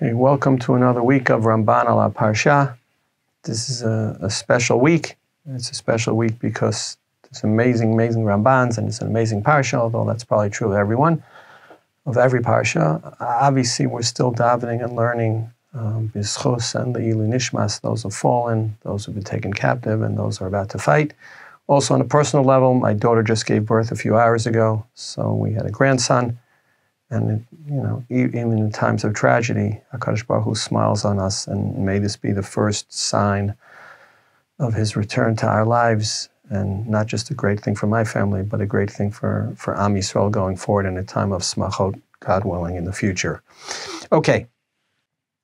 Okay, welcome to another week of Ramban ala Parsha. This is a special week. It's a special week because it's amazing Rambans and it's an amazing Parsha, although that's probably true of everyone, of every Parsha. Obviously, we're still davening and learning B'schos and Le'ilu Nishmas, those who have fallen, those who have been taken captive, and those who are about to fight. Also, on a personal level, my daughter just gave birth a few hours ago, so we had a grandson. And, even in times of tragedy, HaKadosh Baruch Hu smiles on us, and may this be the first sign of his return to our lives, and not just a great thing for my family, but a great thing for Am Yisrael going forward in a time of smachot, God willing, in the future. Okay,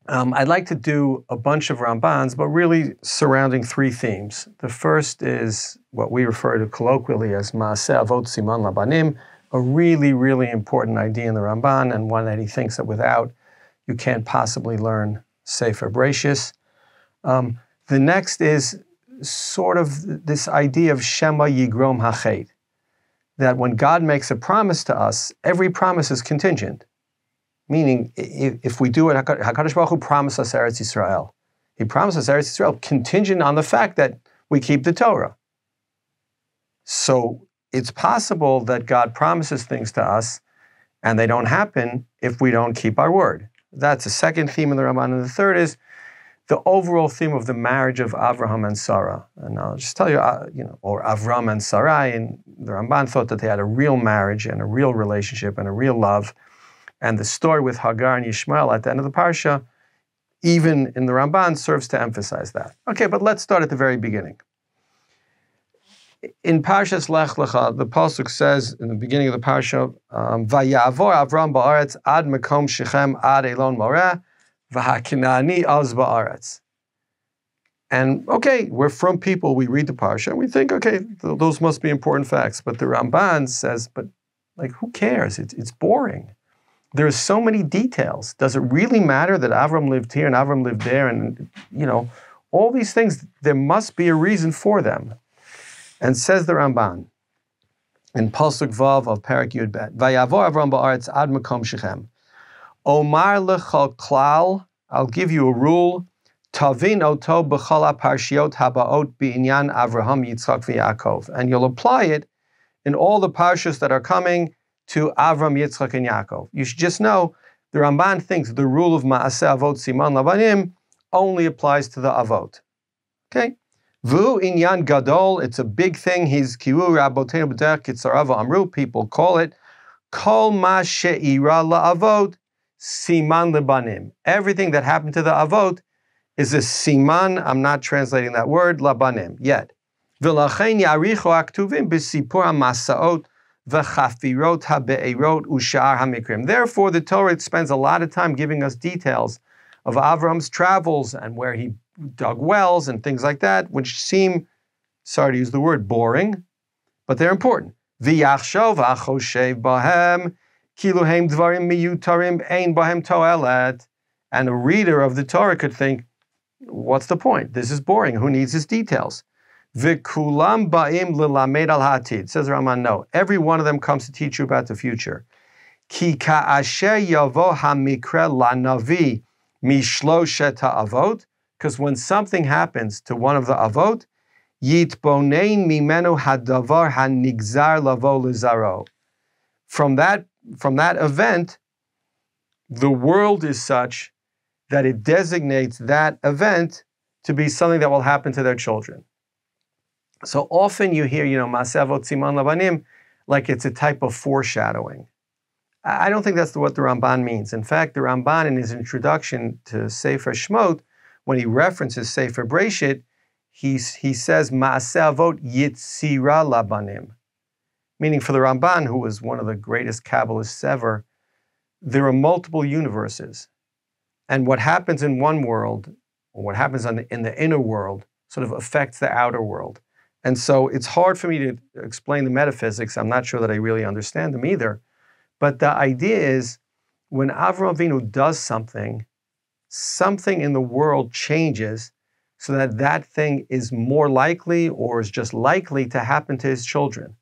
I'd like to do a bunch of Rambans, but really surrounding three themes. The first is what we refer to colloquially as Maaseh Avot Siman Labanim, a really, really important idea in the Ramban, and one that he thinks that without, you can't possibly learn Sefer Bereshis. The next is sort of this idea of Shema Yigrom HaChet, that when God makes a promise to us, every promise is contingent. Meaning, if we do it, HaKadosh Baruch Hu promised us Eretz Yisrael. He promised us Eretz Yisrael contingent on the fact that we keep the Torah. So it's possible that God promises things to us and they don't happen if we don't keep our word. That's the second theme in the Ramban. And the third is the overall theme of the marriage of Avraham and Sarah. And I'll just tell you, or Avram and Sarai, and the Ramban thought that they had a real marriage and a real relationship and a real love. And the story with Hagar and Yishmael at the end of the Parsha, even in the Ramban, serves to emphasize that. Okay, but let's start at the very beginning. In Parshas Lekh, the pasuk says in the beginning of the Parsha, "Vayavor Avram ba'aretz ad mekom Shechem ad Elon Moreh, v'haKenani az ba'aretz." And okay, we're from people, we read the Parsha, and we think, okay, those must be important facts. But the Ramban says, but who cares? It's boring. There are so many details. Does it really matter that Avram lived here and Avram lived there? And, all these things, there must be a reason for them. And says the Ramban, in Pasuk Vav of Parak Yud Bet, Vayavor Avram ba'aretz ad mekom Shechem. Omar lechal klal, I'll give you a rule, Tavin oto b'chol haparshiot habaot bi'inyan Avraham, Yitzchak, v'Yaakov. And you'll apply it in all the parshas that are coming to Avram, Yitzchak, and Yaakov. You should just know, the Ramban thinks the rule of Maaseh Avot Siman Labanim only applies to the Avot. Okay? Vu inyan gadol, it's a big thing. He's kiru rabotenu b'derech kitzarava amru. People call it kol ma she'ira la'avot siman lebanim. Everything that happened to the avot is a siman. I'm not translating that word labanim yet. V'lachein yarichu aktuvim b'sipur hamasaot v'chafirot habe'erot u'shar hamikrim. Therefore, the Torah spends a lot of time giving us details of Avram's travels and where he dug wells and things like that, which seem, sorry to use the word, boring, but they're important. V'yachshov ha'choshev bahem kiluhem dvarim miyutarim ein bahem toelet. And a reader of the Torah could think, what's the point? This is boring. Who needs these details? V'kulam ba'im lilamed al ha'atid. Says Ramban, no. Every one of them comes to teach you about the future. Ki ka'asher yavo ha'mikre la'navi mishloshet ha'avot. Because when something happens to one of the avot, yitbonein mimenu hadavar hanigzar lavo lizaro. From that event, the world is such that it designates that event to be something that will happen to their children. So often you hear, Maaseh Avot Siman Labanim, like it's a type of foreshadowing. I don't think that's what the Ramban means. In fact, the Ramban in his introduction to Sefer Shmot, when he references Sefer Bereshit, he says, Maaseh Avot Yitzira Labanim. Meaning for the Ramban, who was one of the greatest Kabbalists ever, there are multiple universes. And what happens in one world, or what happens in the inner world, sort of affects the outer world. And so it's hard for me to explain the metaphysics. I'm not sure that I really understand them either. But the idea is, when Avraham Avinu does something in the world changes so that that thing is more likely or is just likely to happen to his children.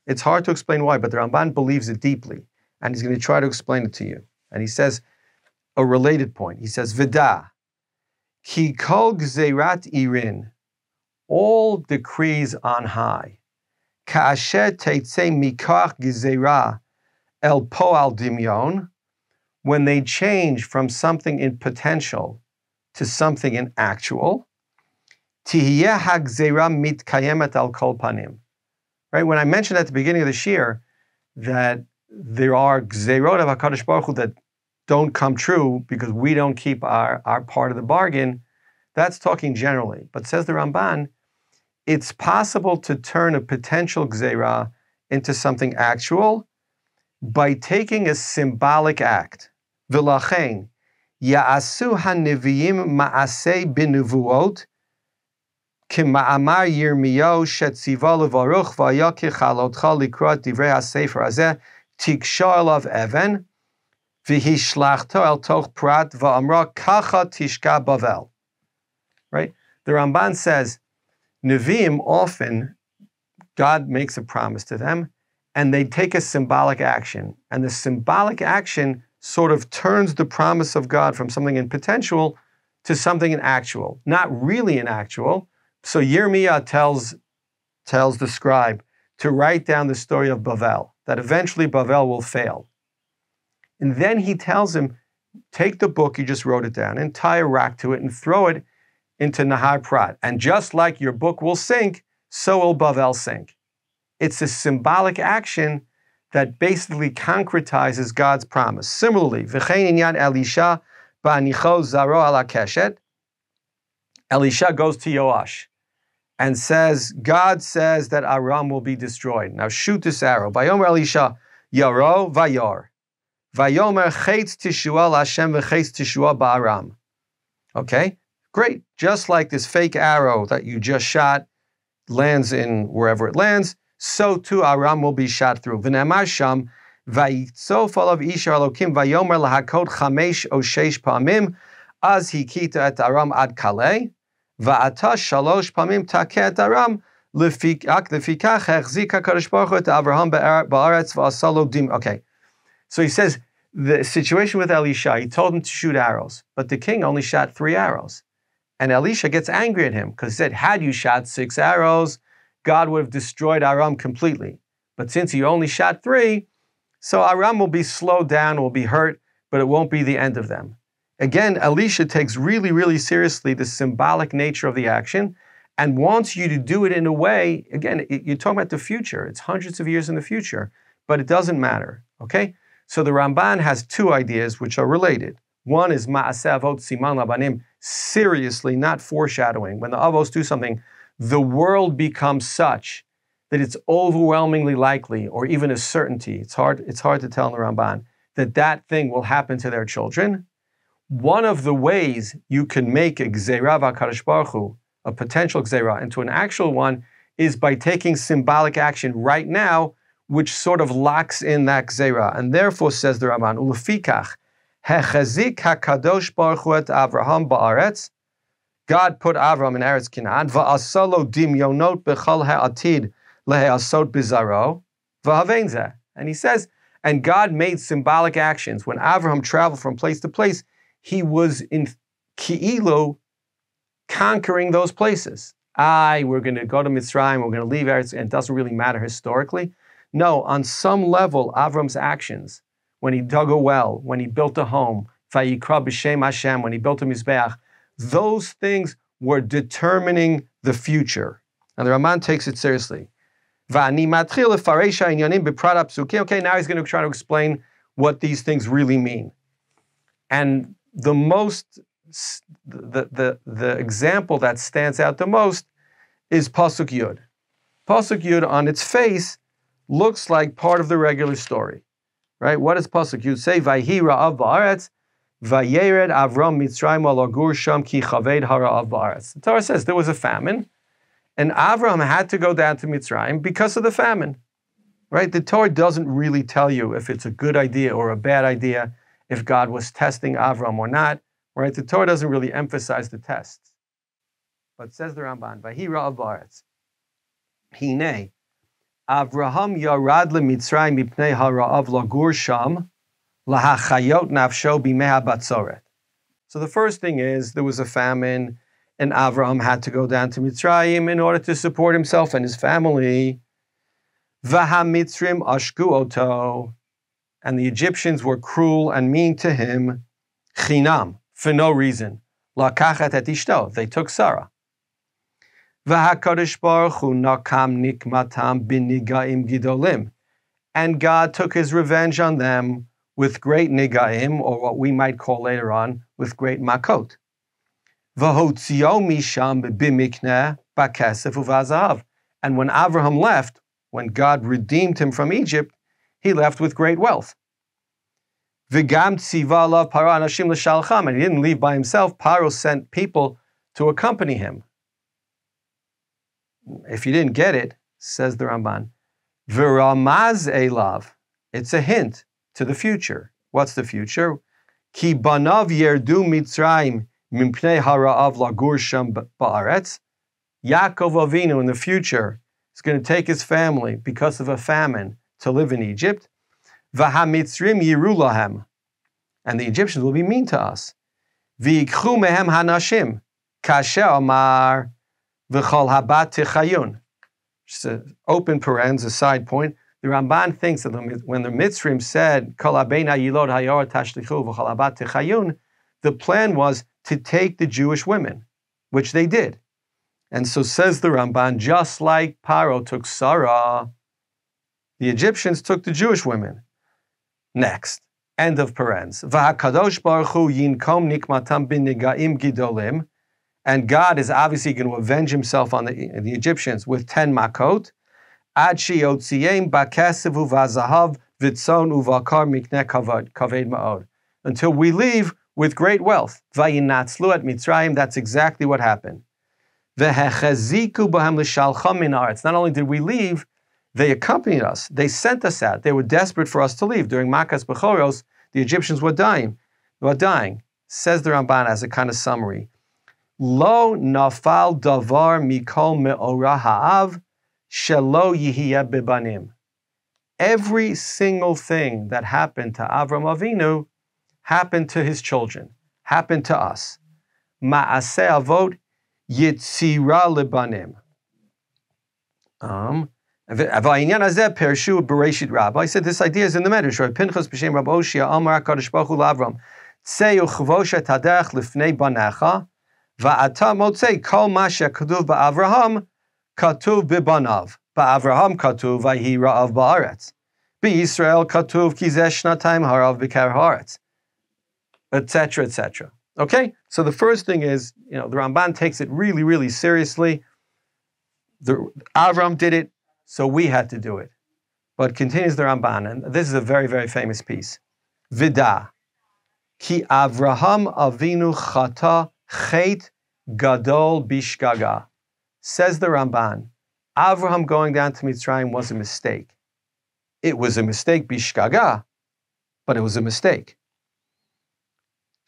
It's hard to explain why, but the Ramban believes it deeply, and he's going to try to explain it to you. And he says, a related point. He says, Vida, ki kol gzeirat irin, all decrees on high, ka'asher teitzei mikach gzeira el po'al dimyon, when they change from something in potential to something in actual, tihiyeh ha'gzeira mitkayemet al kol panim. Right, when I mentioned at the beginning of this year that there are gzeirot of HaKadosh Baruch Hu that don't come true because we don't keep our part of the bargain, that's talking generally. But says the Ramban, it's possible to turn a potential gzeira into something actual by taking a symbolic act. V'lachein, ya'asu ha'neviim ma'aseh b'nevuot, k'ma'amar Yirmiyahu shetziva levaruch v'ayakir chalotcha likrot divrei ha'sefer hazeh tiksha elav even v'hishlachto el toch prat v'amra kacha tishka bavel. Right? The Ramban says, Nevi'im often, God makes a promise to them, and they take a symbolic action. And the symbolic action sort of turns the promise of God from something in potential to something in actual. Not really in actual. So Yirmiyah tells the scribe to write down the story of Bavel, that eventually Bavel will fail. And then he tells him, take the book, you just wrote it down, and tie a rack to it and throw it into Nahar Prat. And just like your book will sink, so will Bavel sink. It's a symbolic action that basically concretizes God's promise. Similarly, V'chein inyan Elisha ba'anicho zaro ala keshet. Elisha goes to Yoash and says, God says that Aram will be destroyed. Now shoot this arrow. Vayomer Elisha, Yaro Vayor. Vayomer chetz tishua l'Hashem v'chetz tishua ba'aram. Okay, great. Just like this fake arrow that you just shot lands in wherever it lands, so too Aram will be shot through. V'ne'amar sham, vayitzof alav isha Elokim vayomer lahakot chamesh o sheish pamim, az hikita et Aram ad kalei, va'ata shalosh pamim takeh et Aram, lefikach hechzik HaKadosh Baruch Hu et Avraham ba'aretz v'asalo dim. Okay, so he says, the situation with Elisha, he told him to shoot arrows, but the king only shot 3 arrows. And Elisha gets angry at him because he said, had you shot 6 arrows, God would have destroyed Aram completely. But since you only shot 3, so Aram will be slowed down, will be hurt, but it won't be the end of them. Again, Elisha takes really, really seriously the symbolic nature of the action and wants you to do it in a way, again, you're talking about the future. It's hundreds of years in the future, but it doesn't matter, okay? So the Ramban has 2 ideas which are related. One is ma'aseh avot siman labanim, seriously, not foreshadowing. When the avos do something, the world becomes such that it's overwhelmingly likely, or even a certainty, it's hard to tell in the Ramban, that thing will happen to their children. One of the ways you can make a gzeira v'HaKadosh Baruch Hu, a potential gzeira, into an actual one, is by taking symbolic action right now, which sort of locks in that gzeira. And therefore, says the Ramban, ulefikach, hechazik HaKadosh Baruch Hu et Avraham ba'aretz, God put Avram in Eretz Canaan, va'asalo dimyonot b'chol ha'atid le'asot bizaro, v'havein zeh. And he says, and God made symbolic actions. When Avraham traveled from place to place, he was in ki'ilu conquering those places. We're going to go to Mitzrayim, we're going to leave Eretz, and it doesn't really matter historically. No, on some level, Avram's actions, when he dug a well, when he built a home, vayikra b'shem Hashem, when he built a mizbeach, those things were determining the future. And the Ramban takes it seriously. Okay, now he's going to try to explain what these things really mean. And the example that stands out the most is Pasuk Yud. Pasuk Yud on its face looks like part of the regular story. Right? What does Pasuk Yud say? Vayhira av ba'aretz, vayered Avram Mitzrayim alagur sham ki chaved hara av ba'aretz. The Torah says there was a famine, and Avram had to go down to Mitzrayim because of the famine. Right? The Torah doesn't really tell you if it's a good idea or a bad idea, if God was testing Avram or not. Right? The Torah doesn't really emphasize the tests. But says the Ramban, Vayhira av ba'aretz, Hine, Avraham yarad le Mitzrayim mipnei hara'av lagur sham, Lahachayot nafsho bimei habatzoret. So the first thing is there was a famine, and Avraham had to go down to Mitzrayim in order to support himself and his family. V'hamitzrim ashku oto, and the Egyptians were cruel and mean to him. Chinam, for no reason. Lakachat et ishto, they took Sarah. V'hakadosh baruch hu nakam nikmatam b'nigaim gidolim, and God took his revenge on them with great nigaim, or what we might call later on, with great makot. V'hotzio misham b'mikneh b'kesef u'v'azahav. And when Avraham left, when God redeemed him from Egypt, he left with great wealth. V'gam tziva alav Paro anashim l'shalcham, and he didn't leave by himself. Paro sent people to accompany him. If you didn't get it, says the Ramban, v'ramaz elav, it's a hint to the future. What's the future? Ki banav yerdu Mitzrayim mimpnei hara'av lagur sham ba'aretz. Yaakov Avinu in the future is going to take his family because of a famine to live in Egypt. V'hamitzrim yiru lahem, and the Egyptians will be mean to us. V'yikchu mehem hanashim kasher amar v'chol habat techayun. Just an open parens, a side point. The Ramban thinks that when the Mitzrim said, Kol habeina yilod hayor tashlichu v'chol habat techayun, the plan was to take the Jewish women, which they did. And so says the Ramban, just like Paro took Sarah, the Egyptians took the Jewish women. Next, end of parens. V'hakadosh baruch hu yinkom nikmatam b'nigaim gidolim, and God is obviously going to avenge himself on the Egyptians with 10 makot. Ad sheyotziem b'kesef u'v'azahav v'tzon u'v'akar mikneh kaved ma'od. Until we leave with great wealth. Vayinatzlu at Mitzrayim, that's exactly what happened. V'hecheziku b'hem l'shalcham min haaretz. Not only did we leave, they accompanied us. They sent us out. They were desperate for us to leave. During Makas Bechoros, the Egyptians were dying. Says the Ramban as a kind of summary. Lo nafal davar mikol me'ora ha'av shelo yihiyeh bibanim. Every single thing that happened to Avram Avinu happened to his children, happened to us. Ma'aseh avot yitzira libanim. I said this idea is in the Medrash. Right? Pinchas b'shem Rab Oshia Amar HaKadosh Baruch Hu l'Avram tzei uchvosh et haderech lifnei banecha va'ata motzei kol ma shekatuv ba'Avraham katuv b'banav ba'Avraham katuv vayhi ra'av ba'aretz b'Yisrael katuv ki zeh shnatayim harav b'ker haaretz, etc., etc. Okay, so the first thing is, the Ramban takes it really, really seriously. Avram did it, so we had to do it. But continues the Ramban, and this is a very, very famous piece. Vida, ki Avraham Avinu chata chet gadol bishgaga. Says the Ramban, Avraham going down to Mitzrayim was a mistake. It was a mistake bishgaga, but it was a mistake.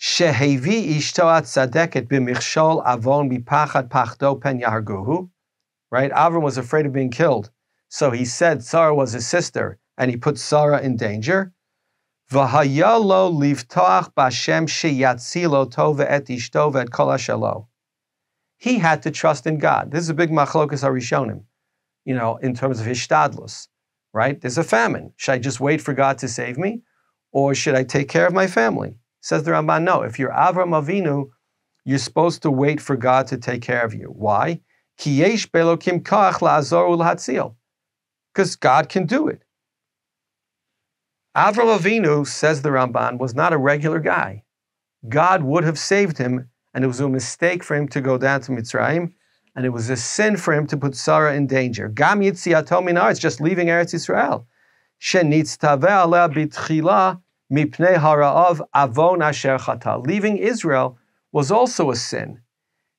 Shehevi ishto atzadeket b'michshol avon b'pachad pachdo pen yaharguhu. Right? Avram was afraid of being killed. So he said Sarah was his sister, and he put Sarah in danger. V'hayalo livtoach b'Hashem sheyatzilo tov ve'et ishto ve'et kol hashelo. He had to trust in God. This is a big machlokas harishonim, in terms of hishtadlus, right? There's a famine. Should I just wait for God to save me? Or should I take care of my family? Says the Ramban, no. If you're Avram Avinu, you're supposed to wait for God to take care of you. Why? Because God can do it. Avram Avinu, says the Ramban, was not a regular guy. God would have saved him, and it was a mistake for him to go down to Mitzrayim, and it was a sin for him to put Sarah in danger. Gam yitziato min haaretz, just leaving Eretz Yisrael. Shenitztaveh aleh b'tchila mipnei hara'av avon asher chata. Leaving Israel was also a sin.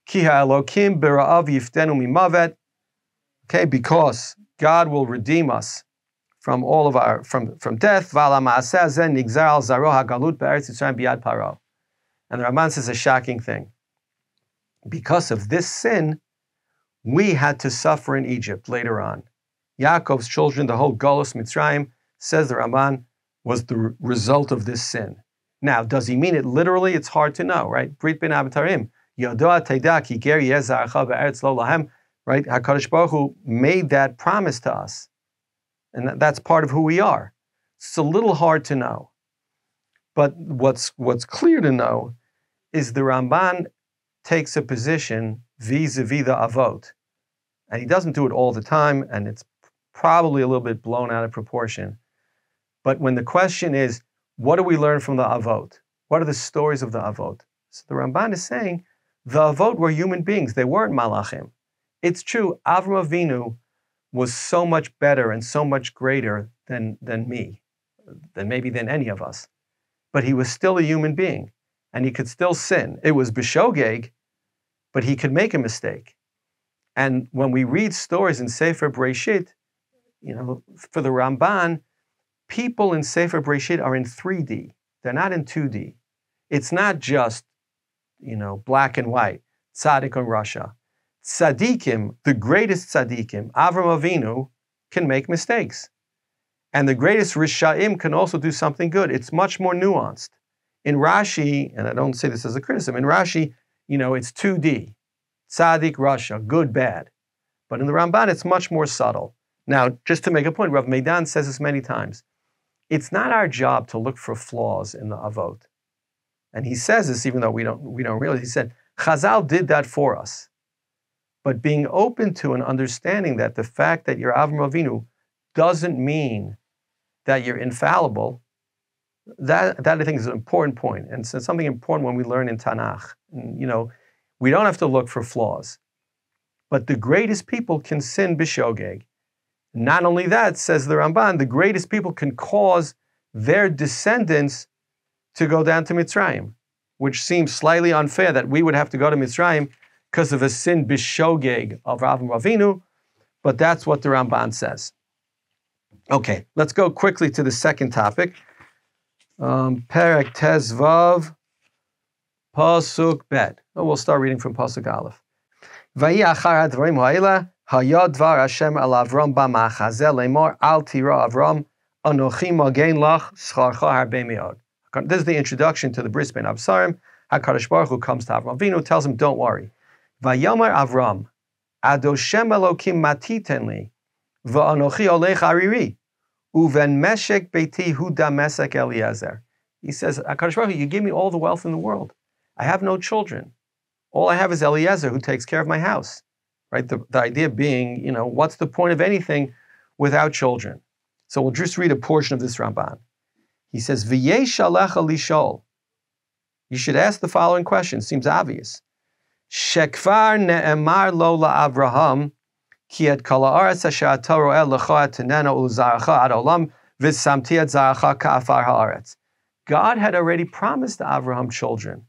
Ki ha'elokim b'ra'av yiftenu mimavet. Okay, because God will redeem us from all of our from death. V'ala ma'aseh zeh nigzar al zaro hagalut be'eretz Yisrael biyad Paro. And the Ramban says a shocking thing. Because of this sin, we had to suffer in Egypt later on. Yaakov's children, the whole Golus Mitzrayim, says the Ramban, was the result of this sin. Now, does he mean it literally? It's hard to know, right? Brit ben Abitarim, Yodoa Teda ki ger yezarcha be'eretz lo lahem, right? HaKadosh Baruch Hu made that promise to us. And that's part of who we are. It's a little hard to know. But what's clear to know is the Ramban takes a position vis-a-vis the Avot. And he doesn't do it all the time, and it's probably a little bit blown out of proportion. But when the question is, what do we learn from the Avot? What are the stories of the Avot? So the Ramban is saying, the Avot were human beings. They weren't malachim. It's true, Avram Avinu was so much better and so much greater than me, than maybe than any of us. But he was still a human being, and he could still sin. It was b'shogeg, but he could make a mistake. And when we read stories in Sefer Breshit, for the Ramban, people in Sefer Breshit are in 3D. They're not in 2D. It's not just, black and white, tzaddik and rasha. Tzaddikim, the greatest tzaddikim, Avram Avinu, can make mistakes. And the greatest Rishaim can also do something good. It's much more nuanced. In Rashi, and I don't say this as a criticism, in Rashi, it's 2D. Tzaddik, rasha, good, bad. But in the Ramban, it's much more subtle. Now, just to make a point, Rav Meidan says this many times. It's not our job to look for flaws in the Avot. And he says this even though we don't realize. He said, Chazal did that for us. But being open to and understanding that the fact that you're Avram Avinu doesn't mean that you're infallible, that I think is an important point. And it's something important when we learn in Tanakh. And, we don't have to look for flaws. But the greatest people can sin b'shogeg. Not only that, says the Ramban, the greatest people can cause their descendants to go down to Mitzrayim, which seems slightly unfair that we would have to go to Mitzrayim because of a sin b'shogeg of Avram Avinu, but that's what the Ramban says. Okay, let's go quickly to the second topic. Perek Tezvav, Pasuk Bet. We'll start reading from Pasuk Aleph. Vayi achar hadvarim ha'ela, hayad dvar Hashem al Avram b'machazeh lemor al tira Avram anochi magen lach scharcha harbe meod. This is the introduction to the Bris Ben Absarim. HaKadosh Baruch Hu comes to Avram Avinu, tells him, don't worry. Vayomar Avram, Adoshem Elokim matiten li, va'anochi olech ariri, uven meshek beiti hu damesek Eliezer. He says, HaKadosh Baruch Hu, you give me all the wealth in the world. I have no children. All I have is Eliezer who takes care of my house. Right? The idea being, what's the point of anything without children? So we'll just read a portion of this Ramban. He says, V'yesh alecha lishol. You should ask the following question. Seems obvious. Shekvar ne'emar lo la'Avraham ki et kol ha'aretz asher ata ro'eh lecha etenena u'zaracha ad olam v'samti et zaracha ka'afar ha'aretz. God had already promised to Avraham children.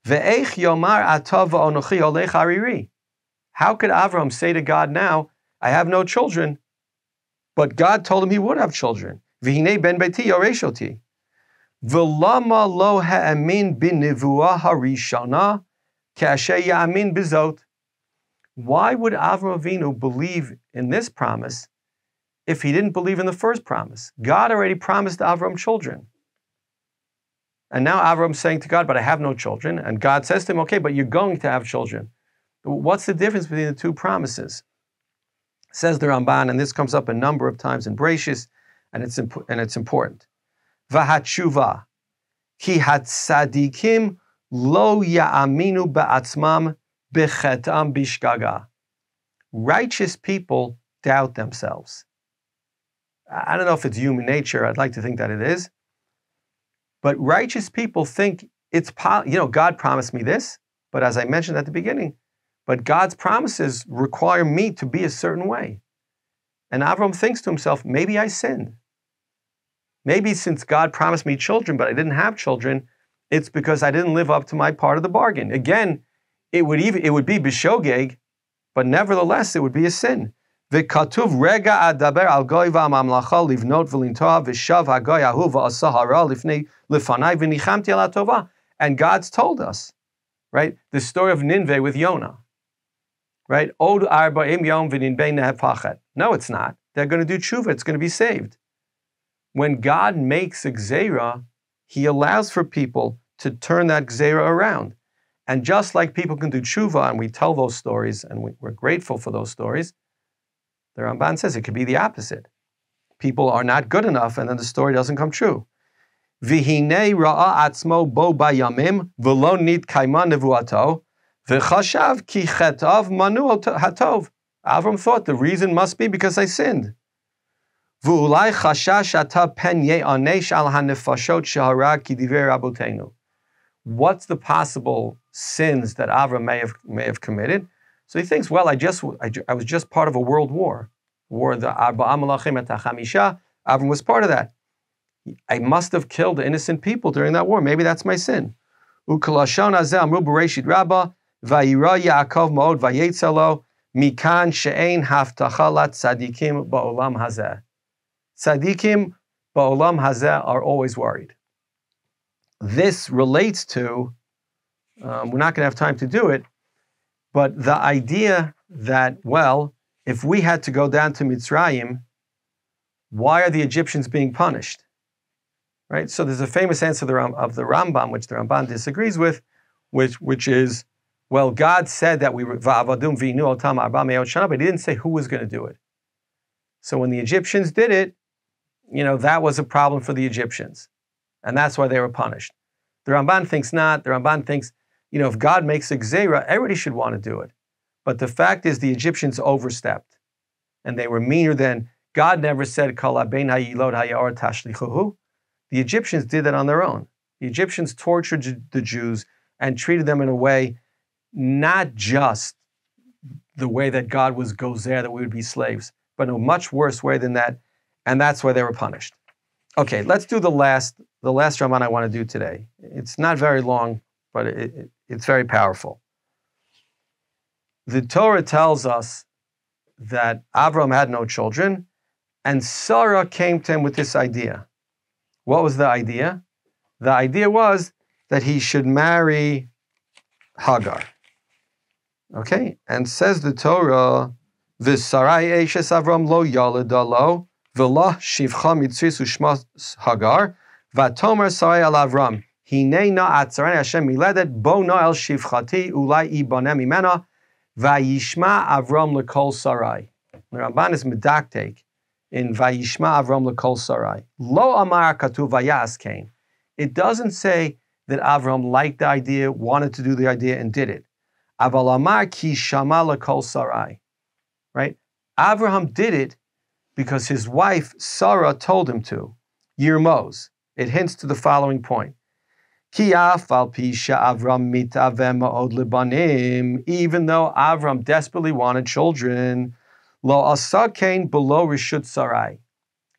Ve'ech yomar ata v'onochi olech hariri. How could Avraham say to God now, I have no children, but God told him he would have children. V'hinei ben beiti yoresh oti. V'lama lo ha'amin b'nevuah harishana k'asher ya'amin b'zot. Why would Avram Avinu believe in this promise if he didn't believe in the first promise? God already promised Avram children. And now Avram's saying to God, but I have no children. And God says to him, okay, but you're going to have children. What's the difference between the two promises? Says the Ramban, and this comes up a number of times in Breshis, and it's important. Vahatshuva, ki hatzadikim lo ya'aminu ba'atzmam bechetam bishgaga. Righteous people doubt themselves. I don't know if it's human nature. I'd like to think that it is. But righteous people think it's, God promised me this, but as I mentioned at the beginning, but God's promises require me to be a certain way. And Avram thinks to himself, maybe I sinned. Maybe since God promised me children, but I didn't have children, it's because I didn't live up to my part of the bargain. Again, it would be b'shogeg, but nevertheless, it would be a sin. V'katuv rega adaber al goy v'amamlacha livnot v'lintoa v'shav hagoy ahu v'asa hara lifnei lifanai v'nichamti ala tova. And God's told us, right, the story of Nineveh with Yonah, right? Od arba'im yom v'ninbei nehepachet. No, it's not. They're going to do tshuva. It's going to be saved. when God makes a gzeira, he allows for people to turn that gzeira around. And just like people can do tshuva, and we tell those stories, and we're grateful for those stories, the Ramban says it could be the opposite. People are not good enough, and then the story doesn't come true. V'hinei ra'a atzmo bo bayamim v'lo nitkaima nevuato v'chashav ki chetav manu hatov. Avram thought the reason must be because I sinned. V'ulai chashash ata pen ye'anesh al hanefashot sheharag ki divrei rabotenu. What's the possible sins that Avram may have committed? So he thinks, well, I was just part of a world war. The Arba'a Malachim et HaChamisha. Avram was part of that. I must have killed innocent people during that war. Maybe that's my sin. U'kalashon hazeh amru b'Reishit Rabbah vayira Yaakov ma'od vayetzalo mikan she'ein haftacha tzadikim ba'olam hazeh. Tzadikim ba'olam hazeh are always worried. This relates to, we're not going to have time to do it, but the idea that, well, if we had to go down to Mitzrayim, why are the Egyptians being punished? Right? So there's a famous answer of the Ramban, which the Ramban disagrees with, which is, well, God said that we va'avadum v'inu otam arba me'ot shana, but he didn't say who was going to do it. So when the Egyptians did it, that was a problem for the Egyptians. And that's why they were punished. The Ramban thinks not. The Ramban thinks, if God makes a gzeira, everybody should want to do it. But the fact is the Egyptians overstepped. And they were meaner than, God never said, Kol habein hayilod hayaor tashlichuhu. The Egyptians did that on their own. The Egyptians tortured the Jews and treated them in a way, not just the way that God was gozer, that we would be slaves, but in a much worse way than that. And that's why they were punished. Okay, let's do the last Ramban I want to do today. It's not very long, but it's very powerful. The Torah tells us that Avram had no children, and Sarah came to him with this idea. What was the idea? The idea was that he should marry Hagar. Okay, and says the Torah, V'sarai eishes Avram lo yaleda lo, v'lah shivcha mitzris u'shma Hagar, v'atomer sarai al Avram, hinei na atzarani Hashem miledet, bo na el shivchati ulai ibanem imena, v'yishma Avram lekol sarai. The Ramban is medaktek in v'yishma Avram lekol sarai. Lo amar katuv vayas kain. It doesn't say that Avram liked the idea, wanted to do the idea, and did it. Aval amar ki shama lekol sarai. Right? Avraham did it because his wife Sarah told him to. Yirmos. It hints to the following point. Ki af al pi she'Avram mitaveh ma'od lebanim. Even though Avram desperately wanted children, lo asa kain below rishut sarai.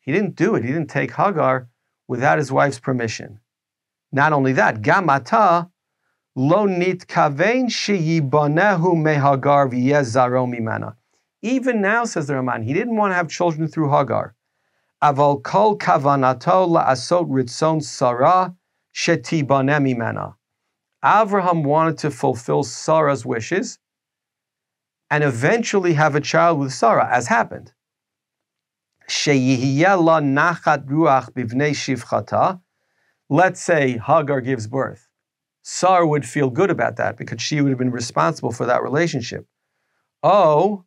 He didn't do it. He didn't take Hagar without his wife's permission. Not only that, gam ata lo nitkavein sheyibanehu mehagar v'yeh zaro mimana. Even now, says the Ramban, he didn't want to have children through Hagar. Aval kol kavanato la'asot ritzon Sarah shetibane mimana. Avraham wanted to fulfill Sarah's wishes and eventually have a child with Sarah, as happened. Sheyihiyeh la nachat ruach bivnei shivchata. Let's say Hagar gives birth. Sarah would feel good about that because she would have been responsible for that relationship. Oh,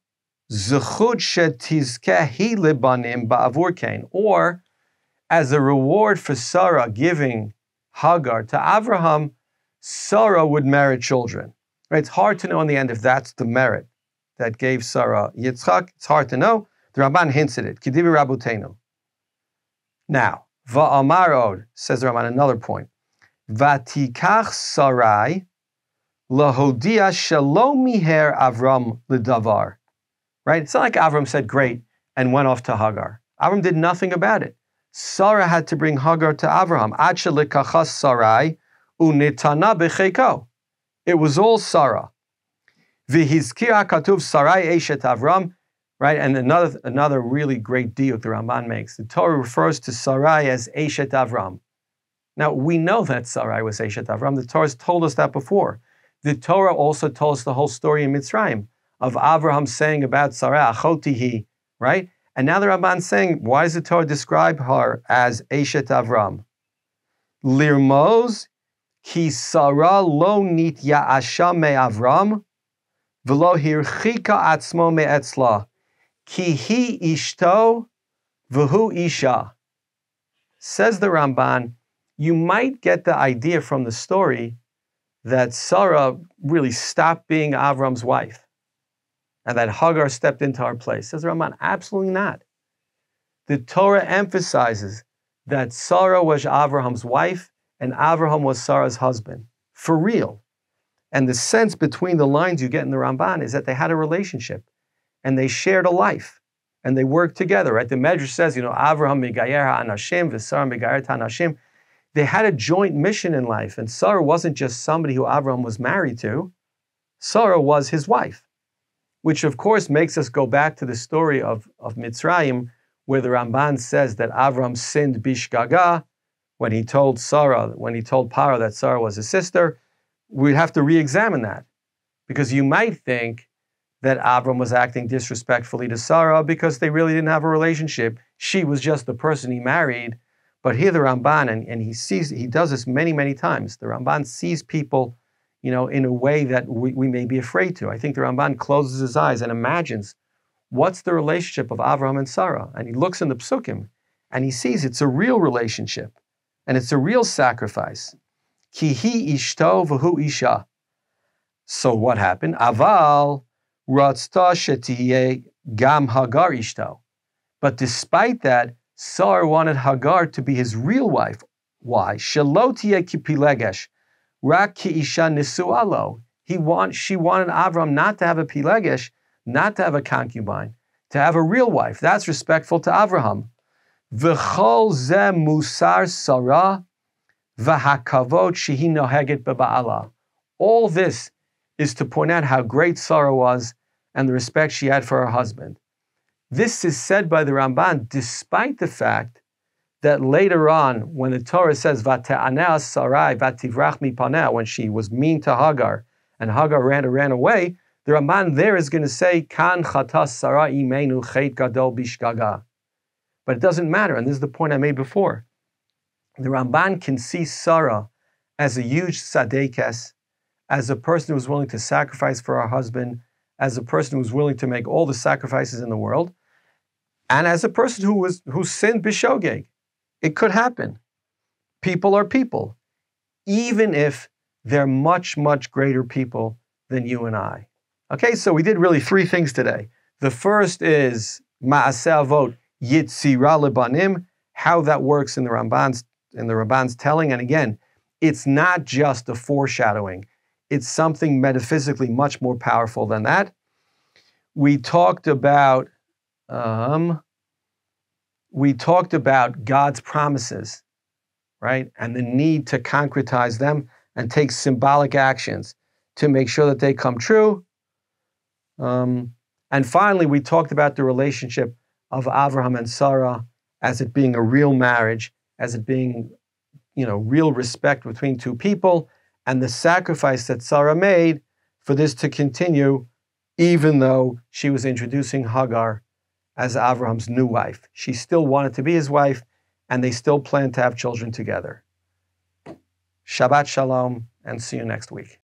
zechut shetizkeh lebanim ba'avur kain. Or, as a reward for Sarah giving Hagar to Avraham, Sarah would merit children. Right? It's hard to know in the end if that's the merit that gave Sarah Yitzchak. It's hard to know. The Ramban hints at it. Kedivi rabutenu. Now, va'amarod, says the Ramban, another point. Vatikach Sarai lahodia shalom miher Avram ledavar. Right? It's not like Avram said, great, and went off to Hagar. Avram did nothing about it. Sarah had to bring Hagar to Avraham. Ad shelekachas Sarai unitana b'cheiko. It was all Sarah. V'hizkira katuv Sarai eshet Avram. Right? And another really great diuk the Ramban makes. The Torah refers to Sarai as eshet Avram. Now, we know that Sarai was eshet Avram. The Torah has told us that before. The Torah also told us the whole story in Mitzrayim of Avraham saying about Sarai, achotihi, right? And now the Ramban's saying, why does the Torah describe her as Eshet Avram? Lirmoz ki Sarah lo nitya'asha me Avram v'lo hirchika atzmo me etzla ki hi ishto v'hu isha. Says the Ramban, you might get the idea from the story that Sarah really stopped being Avram's wife and that Hagar stepped into her place. Says the Ramban, absolutely not. The Torah emphasizes that Sarah was Avraham's wife and Avraham was Sarah's husband, for real. And the sense between the lines you get in the Ramban is that they had a relationship and they shared a life and they worked together, right? The Medrash says, Avraham megayer ha'anashim v'Sarah megayeret ha'anashim. They had a joint mission in life, and Sarah wasn't just somebody who Avraham was married to. Sarah was his wife, which of course makes us go back to the story of Mitzrayim, where the Ramban says that Avraham sinned bishgaga when he told Paro that Sarah was his sister. We'd have to re-examine that, because you might think that Avraham was acting disrespectfully to Sarah because they really didn't have a relationship. She was just the person he married. But here the Ramban, and he does this many, many times. The Ramban sees people, in a way that we may be afraid to. I think the Ramban closes his eyes and imagines what's the relationship of Avraham and Sarah. And he looks in the Psukim and he sees it's a real relationship and it's a real sacrifice. Ki hi ishto v'hu isha. So what happened? Aval ratzta shetiyeh gam Hagar ishto. But despite that, Sarah wanted Hagar to be his real wife. Why? Shelo tiyeh ki pilegesh, rak ki isha nisua lo. She wanted Avram not to have a pilegesh, not to have a concubine, to have a real wife. That's respectful to Avraham. V'chol ze musar Sarah v'hakavod shehi noheget beba'ala. All this is to point out how great Sarah was and the respect she had for her husband. This is said by the Ramban despite the fact that later on, when the Torah says, Vate'aneh Sarai vativrach mipaneh, when she was mean to Hagar, and Hagar ran away, the Ramban there is going to say, Kan chatas Sarah imenu chet gadol bishgaga. But it doesn't matter, and this is the point I made before. The Ramban can see Sarah as a huge tzadekes, as a person who was willing to sacrifice for her husband, as a person who was willing to make all the sacrifices in the world, and as a person who sinned bishogeg. It could happen. People are people, even if they're much, much greater people than you and I. Okay, so we did really three things today. The first is ma'aseh avot yitzira lebanim, how that works in the Ramban's telling. And again, it's not just a foreshadowing. It's something metaphysically much more powerful than that. We talked about God's promises, right? And the need to concretize them and take symbolic actions to make sure that they come true. And finally, we talked about the relationship of Avraham and Sarah as it being a real marriage, as it being, real respect between two people, and the sacrifice that Sarah made for this to continue, even though she was introducing Hagar as Avraham's new wife. She still wanted to be his wife, and they still planned to have children together. Shabbat Shalom, and see you next week.